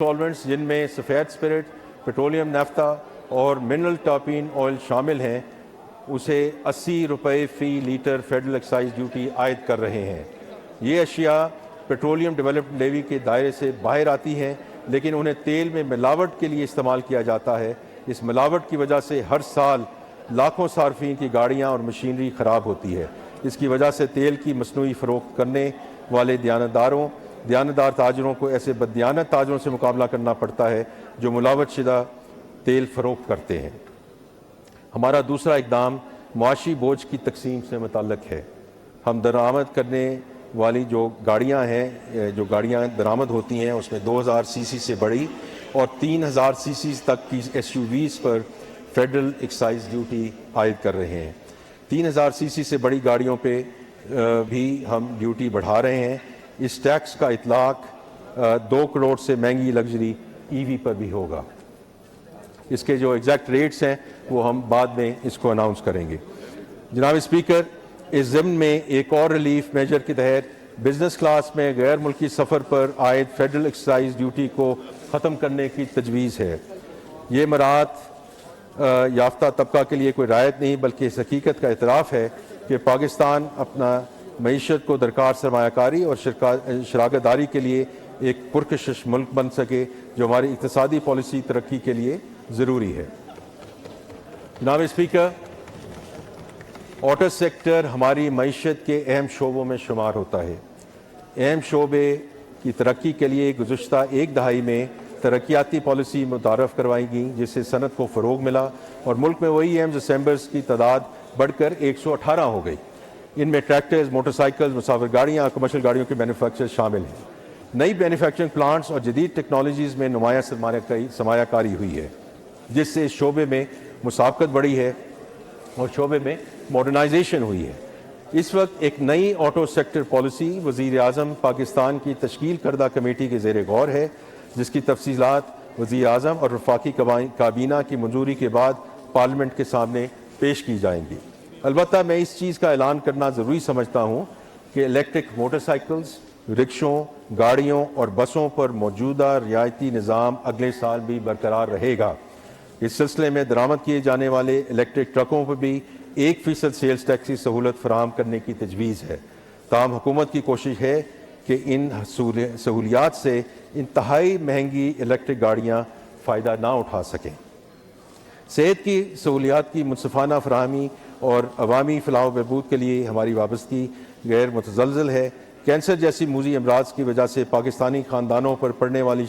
Solvents جن میں سفید اسپرٹ، پیٹرولیم نیفتا اور منرل ٹاپین آئل شامل ہیں اسے 80 روپے فی لیٹر فیڈرل ایکسائز ڈیوٹی عائد کر رہے ہیں۔ یہ اشیاء پیٹرولیم ڈیولپمنٹ لیوی کے دائرے سے باہر آتی ہیں، لیکن انہیں تیل میں ملاوٹ کے لیے استعمال کیا جاتا ہے۔ اس ملاوٹ کی وجہ سے ہر سال لاکھوں صارفین کی گاڑیاں اور مشینری خراب ہوتی ہے۔ اس کی وجہ سے تیل کی مصنوعی فروخت کرنے والے دیانتدار تاجروں کو ایسے بددیانت تاجروں سے مقابلہ کرنا پڑتا ہے جو ملاوٹ شدہ تیل فروخت کرتے ہیں۔ ہمارا دوسرا اقدام معاشی بوجھ کی تقسیم سے متعلق ہے۔ ہم درآمد کرنے والی جو گاڑیاں درآمد ہوتی ہیں اس میں 2000 سی سی سے بڑی اور 3000 سی سی تک کی ایس یو ویز پر فیڈرل ایکسائز ڈیوٹی عائد کر رہے ہیں۔ 3000 سی سی سے بڑی گاڑیوں پہ بھی ہم ڈیوٹی بڑھا رہے ہیں۔ اس ٹیکس کا اطلاق 2 کروڑ سے مہنگی لگژری ای وی پر بھی ہوگا۔ اس کے جو ایگزیکٹ ریٹس ہیں وہ ہم بعد میں اس کو اناؤنس کریں گے۔ جناب اسپیکر، اس ضمن میں ایک اور ریلیف میجر کے تحت بزنس کلاس میں غیر ملکی سفر پر عائد فیڈرل ایکسائز ڈیوٹی کو ختم کرنے کی تجویز ہے۔ یہ مراعات یافتہ طبقہ کے لیے کوئی رعایت نہیں بلکہ اس حقیقت کا اعتراف ہے کہ پاکستان اپنا معیشت کو درکار سرمایہ کاری اور شراکت داری کے لیے ایک پرکشش ملک بن سکے، جو ہماری اقتصادی پالیسی ترقی کے لیے ضروری ہے۔ جناب اسپیکر، آٹو سیکٹر ہماری معیشت کے اہم شعبوں میں شمار ہوتا ہے۔ اہم شعبے کی ترقی کے لیے گزشتہ ایک دہائی میں ترقیاتی پالیسی متعارف کروائی گئی جس سے صنعت کو فروغ ملا اور ملک میں وہی ایمز اسمبلرز کی تعداد بڑھ کر 118 ہو گئی۔ ان میں ٹریکٹرز، موٹر سائیکل، مسافر گاڑیاں اور کمرشل گاڑیوں کے مینوفیکچر شامل ہیں۔ نئی مینوفیکچرنگ پلانٹس اور جدید ٹیکنالوجیز میں نمایاں سرمایہ کاری ہوئی ہے جس سے اس شعبے میں مسابقت بڑھی ہے اور شعبے میں ماڈرنائزیشن ہوئی ہے۔ اس وقت ایک نئی آٹو سیکٹر پالیسی وزیر اعظم پاکستان کی تشکیل کردہ کمیٹی کے زیر غور ہے، جس کی تفصیلات وزیر اعظم اور وفاقی کابینہ کی منظوری کے بعد پارلیمنٹ کے سامنے پیش کی جائیں گی۔ البتہ میں اس چیز کا اعلان کرنا ضروری سمجھتا ہوں کہ الیکٹرک موٹر سائیکلز، رکشوں، گاڑیوں اور بسوں پر موجودہ رعایتی نظام اگلے سال بھی برقرار رہے گا۔ اس سلسلے میں درآمد کیے جانے والے الیکٹرک ٹرکوں پر بھی 1% سیلز ٹیکس کی سہولت فراہم کرنے کی تجویز ہے۔ تاہم حکومت کی کوشش ہے کہ ان سہولیات سے انتہائی مہنگی الیکٹرک گاڑیاں فائدہ نہ اٹھا سکیں۔ صحت کی سہولیات کی منصفانہ فراہمی اور عوامی فلاح و بہبود کے لیے ہماری وابستگی غیر متزلزل ہے۔ کینسر جیسی موذی امراض کی وجہ سے پاکستانی خاندانوں پر پڑنے والی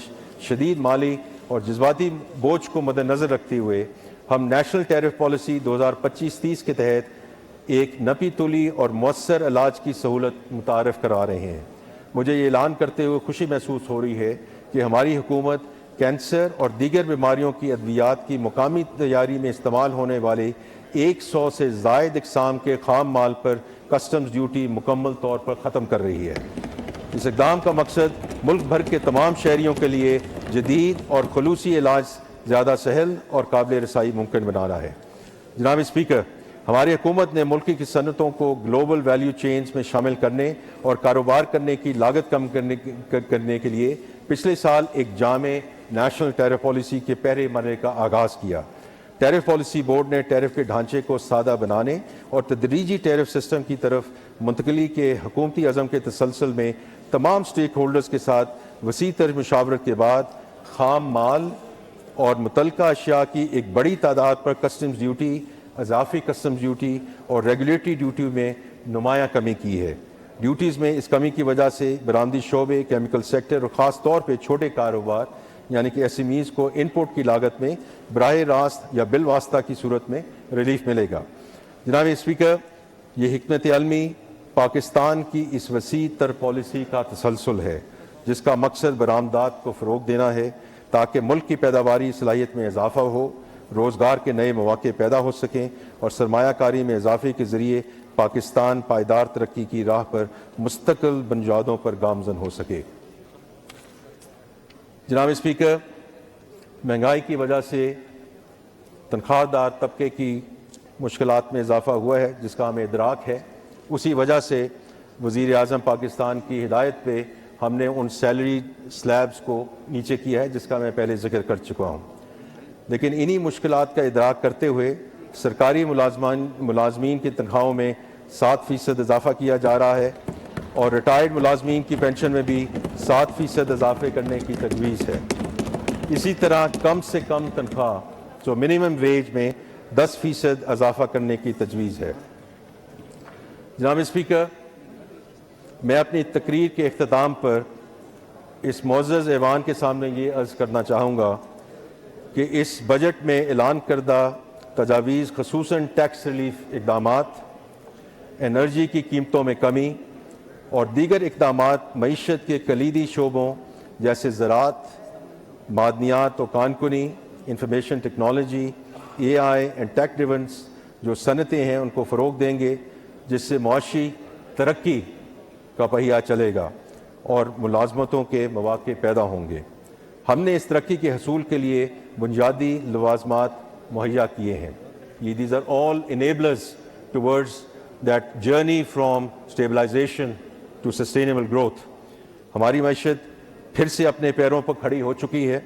شدید مالی اور جذباتی بوجھ کو مد نظر رکھتے ہوئے ہم نیشنل ٹیرف پالیسی 2025-30 کے تحت ایک نپی تلی اور مؤثر علاج کی سہولت متعارف کرا رہے ہیں۔ مجھے یہ اعلان کرتے ہوئے خوشی محسوس ہو رہی ہے کہ ہماری حکومت کینسر اور دیگر بیماریوں کی ادویات کی مقامی تیاری میں استعمال ہونے والے 100 سے زائد اقسام کے خام مال پر کسٹمز ڈیوٹی مکمل طور پر ختم کر رہی ہے۔ اس اقدام کا مقصد ملک بھر کے تمام شہریوں کے لیے جدید اور خلوصی علاج زیادہ سہل اور قابل رسائی ممکن بنانا ہے۔ جناب اسپیکر، ہماری حکومت نے ملکی کی صنعتوں کو گلوبل ویلیو چینز میں شامل کرنے اور کاروبار کرنے کی لاگت کم کرنے کے لیے پچھلے سال ایک جامع نیشنل ٹیرف پالیسی کے پہلے مرحلے کا آغاز کیا۔ ٹیرف پالیسی بورڈ نے ٹیرف کے ڈھانچے کو سادہ بنانے اور تدریجی ٹیرف سسٹم کی طرف منتقلی کے حکومتی عزم کے تسلسل میں تمام سٹیک ہولڈرز کے ساتھ وسیع تر مشاورت کے بعد خام مال اور متعلقہ اشیاء کی ایک بڑی تعداد پر کسٹمز ڈیوٹی، اضافی کسٹمز ڈیوٹی اور ریگولیٹری ڈیوٹی میں نمایاں کمی کی ہے۔ ڈیوٹیز میں اس کمی کی وجہ سے برآمدی شعبے، کیمیکل سیکٹر اور خاص طور پہ چھوٹے کاروبار یعنی کہ ایس ایم ایز کو انپوٹ کی لاگت میں براہ راست یا بالواسطہ کی صورت میں ریلیف ملے گا۔ جناب اسپیکر، یہ حکمت عملی پاکستان کی اس وسیع تر پالیسی کا تسلسل ہے جس کا مقصد برآمدات کو فروغ دینا ہے تاکہ ملک کی پیداواری صلاحیت میں اضافہ ہو، روزگار کے نئے مواقع پیدا ہو سکیں اور سرمایہ کاری میں اضافے کے ذریعے پاکستان پائیدار ترقی کی راہ پر مستقل بنیادوں پر گامزن ہو سکے۔ جناب اسپیکر، مہنگائی کی وجہ سے تنخواہ دار طبقے کی مشکلات میں اضافہ ہوا ہے جس کا ہمیں ادراک ہے۔ اسی وجہ سے وزیر اعظم پاکستان کی ہدایت پہ ہم نے ان سیلری سلیبس کو نیچے کیا ہے جس کا میں پہلے ذکر کر چکا ہوں. لیکن انہی مشکلات کا ادراک کرتے ہوئے سرکاری ملازمین کی تنخواہوں میں 7% اضافہ کیا جا رہا ہے اور ریٹائرڈ ملازمین کی پینشن میں بھی 7% اضافے کرنے کی تجویز ہے. اسی طرح کم سے کم تنخواہ جو منیمم ویج میں 10% اضافہ کرنے کی تجویز ہے. جناب اسپیکر، میں اپنی تقریر کے اختتام پر اس معزز ایوان کے سامنے یہ عرض کرنا چاہوں گا کہ اس بجٹ میں اعلان کردہ تجاویز خصوصاً ٹیکس ریلیف اقدامات، انرجی کی قیمتوں میں کمی اور دیگر اقدامات معیشت کے کلیدی شعبوں جیسے زراعت، معدنیات و کانکنی، information technology, AI and tech drivens جو صنعتیں ہیں ان کو فروغ دیں گے، جس سے معاشی ترقی کا پہیہ چلے گا اور ملازمتوں کے مواقع پیدا ہوں گے. ہم نے اس ترقی کے حصول کے لیے بنیادی لوازمات مہیا کیے ہیں. These are all enablers towards that journey from stabilization to sustainable growth. ہماری معیشت پھر سے اپنے پیروں پر کھڑی ہو چکی ہے.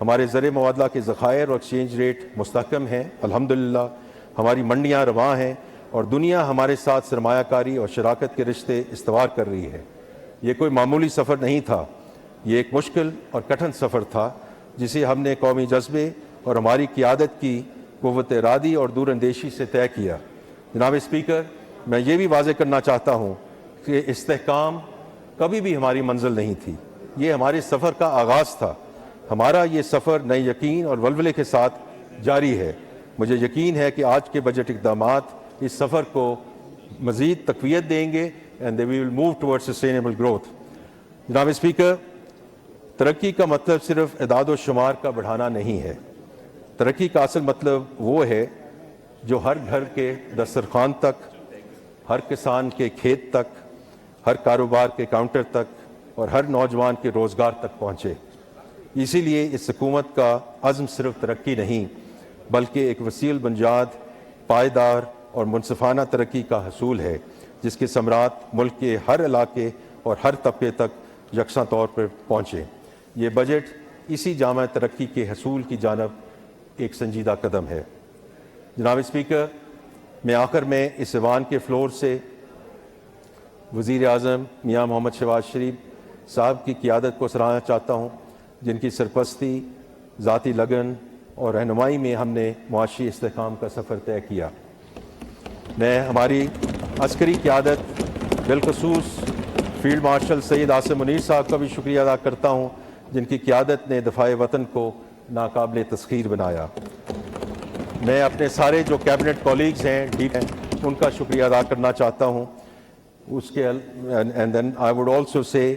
ہمارے زر مبادلہ کے ذخائر اور ایکسچینج ریٹ مستحکم ہیں الحمدللہ. ہماری منڈیاں رواں ہیں اور دنیا ہمارے ساتھ سرمایہ کاری اور شراکت کے رشتے استوار کر رہی ہے. یہ کوئی معمولی سفر نہیں تھا، یہ ایک مشکل اور کٹھن سفر تھا جسے ہم نے قومی جذبے اور ہماری قیادت کی قوت ارادی اور دور اندیشی سے طے کیا. جناب اسپیکر، میں یہ بھی واضح کرنا چاہتا ہوں کہ استحکام کبھی بھی ہماری منزل نہیں تھی، یہ ہمارے سفر کا آغاز تھا. ہمارا یہ سفر نئے یقین اور ولولے کے ساتھ جاری ہے. مجھے یقین ہے کہ آج کے بجٹ اقدامات اس سفر کو مزید تقویت دیں گے and we will move towards sustainable growth. جناب اسپیکر، ترقی کا مطلب صرف اعداد و شمار کا بڑھانا نہیں ہے. ترقی کا اصل مطلب وہ ہے جو ہر گھر کے دسترخوان تک، ہر کسان کے کھیت تک، ہر کاروبار کے کاؤنٹر تک اور ہر نوجوان کے روزگار تک پہنچے. اسی لیے اس حکومت کا عزم صرف ترقی نہیں بلکہ ایک وسیع البنیاد، پائیدار اور منصفانہ ترقی کا حصول ہے جس کے ثمرات ملک کے ہر علاقے اور ہر طبقے تک یکساں طور پر پہنچے. یہ بجٹ اسی جامع ترقی کے حصول کی جانب ایک سنجیدہ قدم ہے. جناب اسپیکر، میں آخر میں اس ایوان کے فلور سے وزیر اعظم میاں محمد شہباز شریف صاحب کی قیادت کو سراہنا چاہتا ہوں، جن کی سرپرستی، ذاتی لگن اور رہنمائی میں ہم نے معاشی استحکام کا سفر طے کیا. میں ہماری عسکری قیادت بالخصوص فیلڈ مارشل سید عاصم منیر صاحب کا بھی شکریہ ادا کرتا ہوں، جن کی قیادت نے دفاع وطن کو ناقابل تسخیر بنایا. میں اپنے سارے جو کیبنٹ کولیگز ہیں ان کا شکریہ ادا کرنا چاہتا ہوں. اس کے and then I would also سے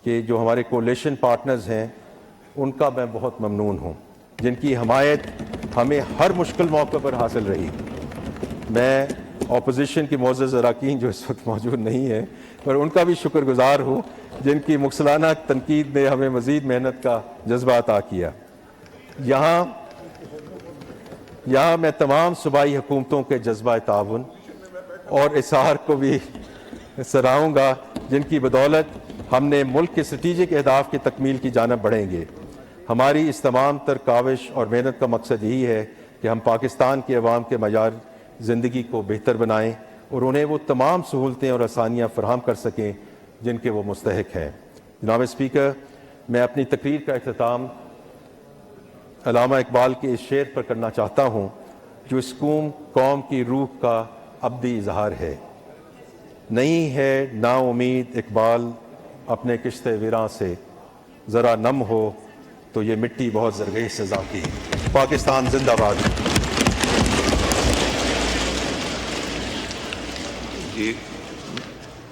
کہ جو ہمارے کولیشن پارٹنرز ہیں ان کا میں بہت ممنون ہوں، جن کی حمایت ہمیں ہر مشکل موقع پر حاصل رہی. میں اپوزیشن کی معزز اراکین جو اس وقت موجود نہیں ہیں پر ان کا بھی شکر گزار ہوں، جن کی مکثرانہ تنقید نے ہمیں مزید محنت کا جذبہ عطا کیا. یہاں میں تمام صوبائی حکومتوں کے جذبہ تعاون اور اصرار کو بھی سراہوں گا، جن کی بدولت ہم نے ملک کے اسٹریٹجک اہداف کی تکمیل کی جانب بڑھیں گے. ہماری اس تمام تر کاوش اور محنت کا مقصد یہی ہے کہ ہم پاکستان کے عوام کے معیار زندگی کو بہتر بنائیں اور انہیں وہ تمام سہولتیں اور آسانیاں فراہم کر سکیں جن کے وہ مستحق ہیں. جناب اسپیکر، میں اپنی تقریر کا اختتام علامہ اقبال کے اس شعر پر کرنا چاہتا ہوں جو اس قوم کی روح کا ابدی اظہار ہے. نہیں ہے نا امید اقبال اپنے کشت ویراں سے، ذرا نم ہو تو یہ مٹی بہت زرگئی سزا کی. پاکستان زندہ باد.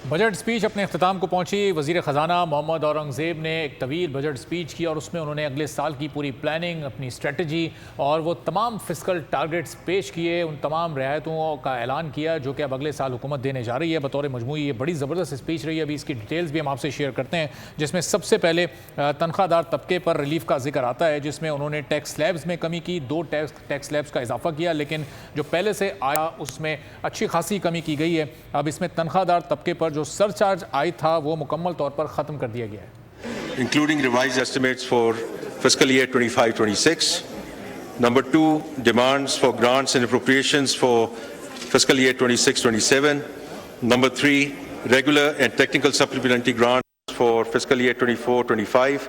بجٹ سپیچ اپنے اختتام کو پہنچی. وزیر خزانہ محمد اورنگزیب نے ایک طویل بجٹ سپیچ کی اور اس میں انہوں نے اگلے سال کی پوری پلاننگ، اپنی اسٹریٹجی اور وہ تمام فسکل ٹارگٹس پیش کیے. ان تمام رعایتوں کا اعلان کیا جو کہ اب اگلے سال حکومت دینے جا رہی ہے. بطور مجموعی یہ بڑی زبردست سپیچ رہی ہے. ابھی اس کی ڈیٹیلز بھی ہم آپ سے شیئر کرتے ہیں، جس میں سب سے پہلے تنخواہ دار طبقے پر ریلیف کا ذکر آتا ہے، جس میں انہوں نے ٹیکس سلیبز میں کمی کی، 2 ٹیکس سلیبز کا اضافہ کیا، لیکن جو پہلے سے آیا اس میں اچھی خاصی کمی کی گئی ہے. اب اس میں تنخواہ دار طبقے پر جو جو سر چارج عائد تھا وہ مکمل طور پر ختم کر دیا گیا ہے. including revised estimates for fiscal year 25-26. Number 2, demands for grants and appropriations for fiscal year 26-27. Number 3, regular and technical supplementary grants for fiscal year 24-25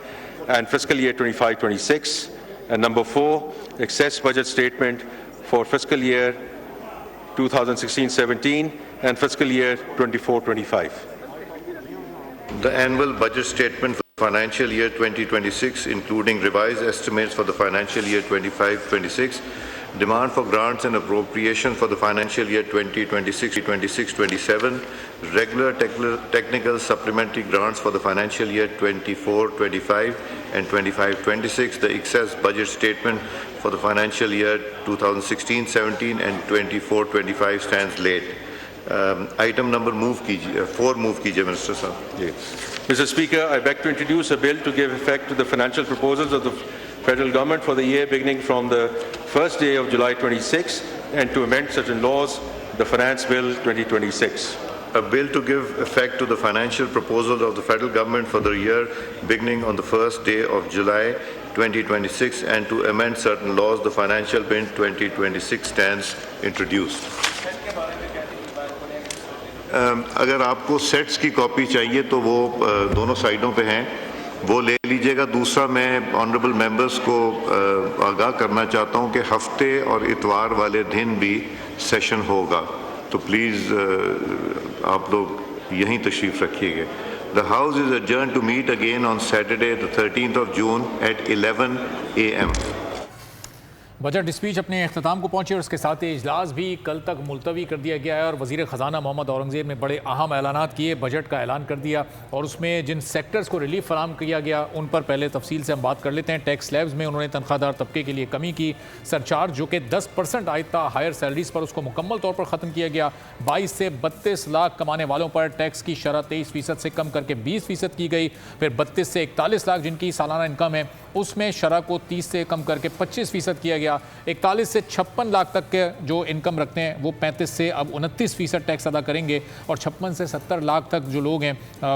and fiscal year 25-26. And number 4, excess budget statement for fiscal year 2016-17 and fiscal year 24-25. The annual budget statement for financial year 2026, including revised estimates for the financial year 25-26, demand for grants and appropriation for the financial year 2026-27, regular technical supplementary grants for the financial year 24-25 and 25-26, the excess budget statement for the financial year 2016-17 and 24-25 stands late. Item number 4 move kijiye Minister Sahab. Mr. Speaker, I beg to introduce a bill to give effect to the financial proposals of the federal government for the year beginning from the first day of July 26 and to amend certain laws, the Finance Bill 2026. A bill to give effect to the financial proposals of the federal government for the year beginning on the first day of July 2026 and to amend certain laws, the Financial Bill 2026 stands introduced. اگر آپ کو seats کی copy چاہیے تو وہ دونوں سائڈوں پہ ہیں, وہ لے لیجئے گا. دوسرا میں آنریبل ممبرز کو آگاہ کرنا چاہتا ہوں کہ ہفتے اور اتوار والے دن بھی سیشن ہوگا, تو پلیز آپ لوگ یہیں تشریف رکھیے گا. The House is adjourned to meet again on Saturday the 13th of June at 11 a.m. Budget speech اپنے اختتام کو پہنچے اور اس کے ساتھ اجلاس بھی کل تک ملتوی کر دیا گیا ہے اور وزیر خزانہ محمد اورنگزیب نے بڑے اہم اعلانات کیے, بجٹ کا اعلان کر دیا اور اس میں جن سیکٹرز کو ریلیف فراہم کیا گیا ان پر پہلے تفصیل سے ہم بات کر لیتے ہیں. ٹیکس سلیبز میں انہوں نے تنخواہ دار طبقے کے لیے کمی کی, سرچارج جو کہ 10% عائد تھا ہائر سیلریز پر اس کو مکمل طور پر ختم کیا گیا. 22 سے 32 لاکھ کمانے والوں پر ٹیکس کی شرح 23% سے کم کر کے 20% کی گئی. پھر 32 سے 41 لاکھ جن کی سالانہ انکم ہے اس میں شرح کو 30 سے کم کر کے 25% کیا گیا. 41 سے 56 لاکھ تک کے جو انکم رکھتے ہیں وہ 35 سے اب 29% ٹیکس ادا کریں گے اور 56 سے 70 لاکھ تک جو لوگ ہیں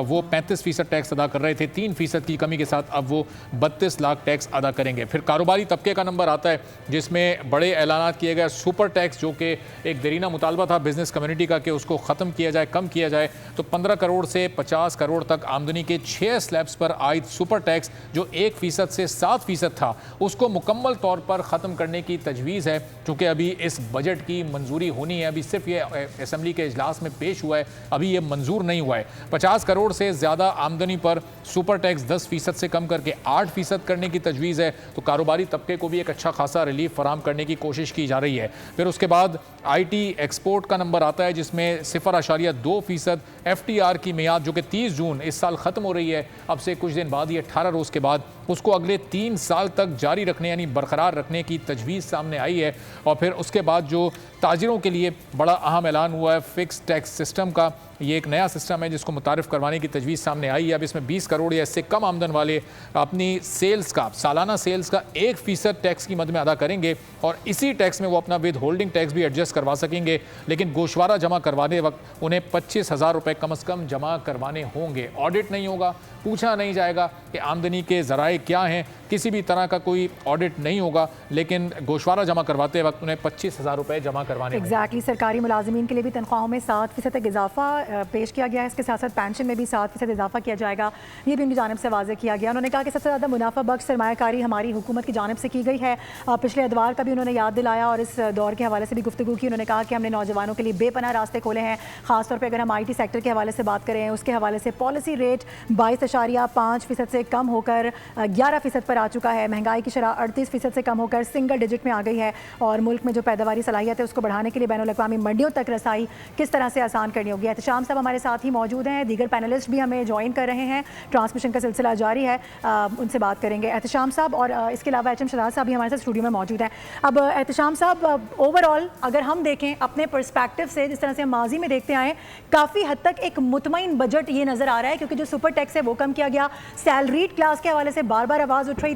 وہ 35% ٹیکس ادا کر رہے تھے, 3% کی کمی کے ساتھ اب وہ 32 لاکھ ٹیکس ادا کریں گے. پھر کاروباری طبقے کا نمبر آتا ہے جس میں بڑے اعلانات کیے گئے. سپر ٹیکس جو کہ ایک دیرینہ مطالبہ تھا بزنس کمیونٹی کا کہ اس کو ختم کیا جائے, کم کیا جائے, تو 15 کروڑ سے 50 کروڑ تک آمدنی کے 6 سلیبس پر عائد سپر ٹیکس جو 1% سے 7% تھا اس کو مکمل طور پر ختم کرنے کی تجویز ہے. چونکہ ابھی اس بجٹ کی منظوری ہونی ہے, ابھی صرف یہ اسمبلی کے اجلاس میں پیش ہوا ہے, ابھی یہ منظور نہیں ہوا ہے. 50 کروڑ سے زیادہ آمدنی پر سپر ٹیکس 10% سے کم کر کے 8% کرنے کی تجویز ہے, تو کاروباری طبقے کو بھی ایک اچھا خاصا ریلیف فراہم کرنے کی کوشش کی جا رہی ہے. پھر اس کے بعد آئی ٹی ایکسپورٹ کا نمبر آتا ہے جس میں 0.2% FTR کی میعاد جو کہ 30 جون اس سال ختم ہو رہی ہے, اب سے کچھ دن بعد, یہ 18 روز کے بعد, اس کو اگلے 3 سال تک جاری رکھنے یعنی برقرار رکھنے کی تجویز سامنے آئی ہے. اور پھر اس کے بعد جو تاجروں کے لیے بڑا اہم اعلان ہوا ہے فکس ٹیکس سسٹم کا, یہ ایک نیا سسٹم ہے جس کو متعارف کروانے کی تجویز سامنے آئی ہے. اب اس میں 20 کروڑ یا اس سے کم آمدن والے اپنی سیلز کا, سالانہ سیلز کا 1% ٹیکس کی مد میں ادا کریں گے اور اسی ٹیکس میں وہ اپنا ود ہولڈنگ ٹیکس بھی ایڈجسٹ کروا سکیں گے, لیکن گوشوارہ جمع کروانے وقت انہیں 25,000 روپے کم از کم جمع کروانے ہوں گے. آڈٹ نہیں ہوگا, پوچھا نہیں جائے گا کہ آمدنی کے ذرائع کیا ہیں, کسی بھی طرح کا کوئی آڈٹ نہیں ہوگا, لیکن گوشوارہ جمع کرواتے وقت انہیں 25,000 روپے جمع کروانے ہوں گے. ایگزیکٹلی, سرکاری ملازمین کے لیے بھی تنخواہوں میں 7% تک اضافہ پیش کیا گیا ہے. اس کے ساتھ ساتھ پینشن میں بھی 7% اضافہ کیا جائے گا, یہ بھی ان کی جانب سے واضح کیا گیا. انہوں نے کہا کہ سب سے زیادہ منافع بخش سرمایہ کاری ہماری حکومت کی جانب سے کی گئی ہے. پچھلے ادوار کا بھی انہوں نے یاد دلایا اور اس دور کے حوالے سے بھی گفتگو کی. انہوں نے کہا کہ ہم نے نوجوانوں کے لیے بے پناہ راستے کھولے ہیں, خاص طور پہ اگر ہم آئی ٹی سیکٹر کے حوالے سے بات کریں, اس کے حوالے سے پالیسی ریٹ 22.5% سے کم ہو کر 11% پر آ چکا ہے. مہنگائی کی شرح 38% سے کم ہو کر سنگل ڈیجٹ میں آ گئی ہے اور ملک میں جو پیداواری صلاحیت ہے اس کو بڑھانے کے لیے بین الاقوامی منڈیوں تک رسائی کس طرح سے آسان کرنی ہوگی. احتشام صاحب ہمارے ساتھ ہی موجود ہیں, دیگر پینلسٹ بھی ہمیں جوائن کر رہے ہیں, ٹرانسمیشن کا سلسلہ جاری ہے, ان سے بات کریں گے. احتشام صاحب اور اس کے علاوہ HM شہزاد صاحب بھی ہمارے ساتھ اسٹوڈیو میں موجود ہیں. اب احتشام صاحب, اوور آل اگر ہم دیکھیں اپنے پرسپیکٹو سے, جس طرح سے ہم ماضی میں دیکھتے آئے, کافی حد تک ایک مطمئن بجٹ یہ نظر آ رہا ہے, کیونکہ جو سپر ٹیکس ہے وہ کم کیا گیا. سیلریڈ کلاس کے حوالے سے بار بار آواز اٹھ رہی